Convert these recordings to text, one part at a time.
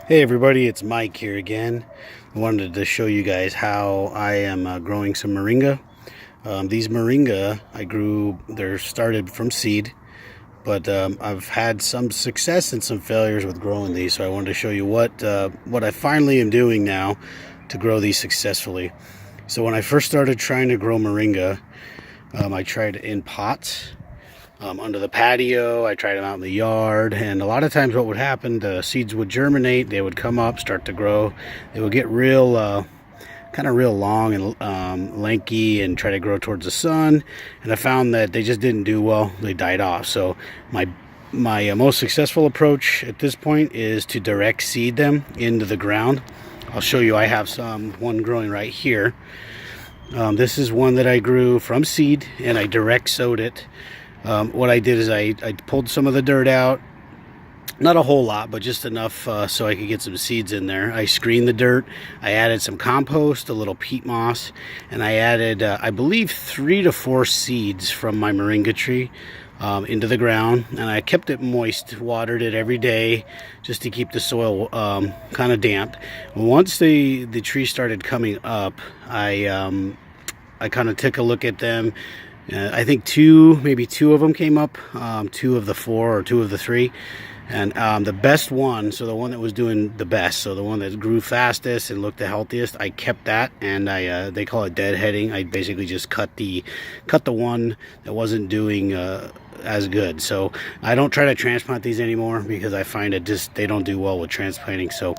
Hey everybody, it's Mike here again. I wanted to show you guys how I am growing some moringa. These moringa I grew, they're started from seed, but I've had some success and some failures with growing these. So I wanted to show you what I finally am doing now to grow these successfully. So when I first started trying to grow moringa, I tried in pots. Under the patio. I tried them out in the yard, and a lot of times what would happen, the seeds would germinate, they would come up, start to grow, they would get real kind of real long and lanky and try to grow towards the sun, and I found that they just didn't do well. They died off. So my most successful approach at this point is to direct seed them into the ground. I'll show you. I have one growing right here. This is one that I grew from seed, and I direct sowed it. What I did is I pulled some of the dirt out, not a whole lot, but just enough so I could get some seeds in there. I screened the dirt. I added some compost, a little peat moss, and I added, I believe, 3 to 4 seeds from my moringa tree into the ground, and I kept it moist, watered it every day just to keep the soil kind of damp. Once the tree started coming up, I kind of took a look at them. I think maybe two of them came up, 2 of the 4 or 2 of the 3. And the best one, so the one that was doing the best, so the one that grew fastest and looked the healthiest, I kept that, and they call it deadheading. I basically just cut the one that wasn't doing as good. So I don't try to transplant these anymore because I find they don't do well with transplanting. So,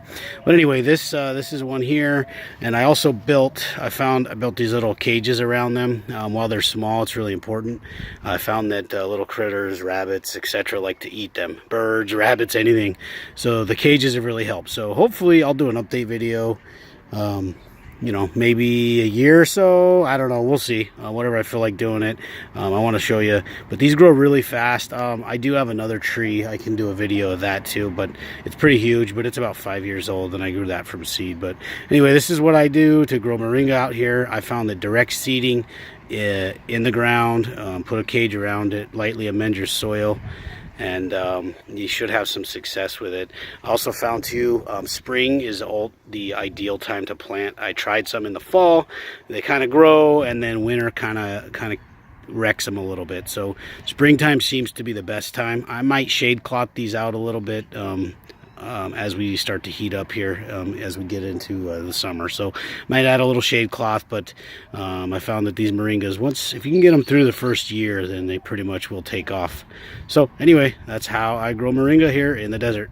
but anyway, this is one here, and I also built these little cages around them. While they're small, it's really important. I found that little critters, rabbits, etc., like to eat them. Birds, rabbits, anything. So the cages have really helped. So hopefully I'll do an update video. Maybe a year or so. I don't know. We'll see. Whatever I feel like doing it. I want to show you. But these grow really fast. I do have another tree. I can do a video of that too. But it's pretty huge. But it's about 5 years old, and I grew that from seed. But anyway, this is what I do to grow moringa out here. I found that direct seeding in the ground, put a cage around it, lightly amend your soil, and you should have some success with it. I also found too, spring is the ideal time to plant. I tried some in the fall. They kind of grow, and then winter kind of wrecks them a little bit. So springtime seems to be the best time. I might shade cloth these out a little bit as we start to heat up here, as we get into the summer. So might add a little shade cloth, but I found that these moringas, if you can get them through the first year, then they pretty much will take off. So anyway, that's how I grow moringa here in the desert.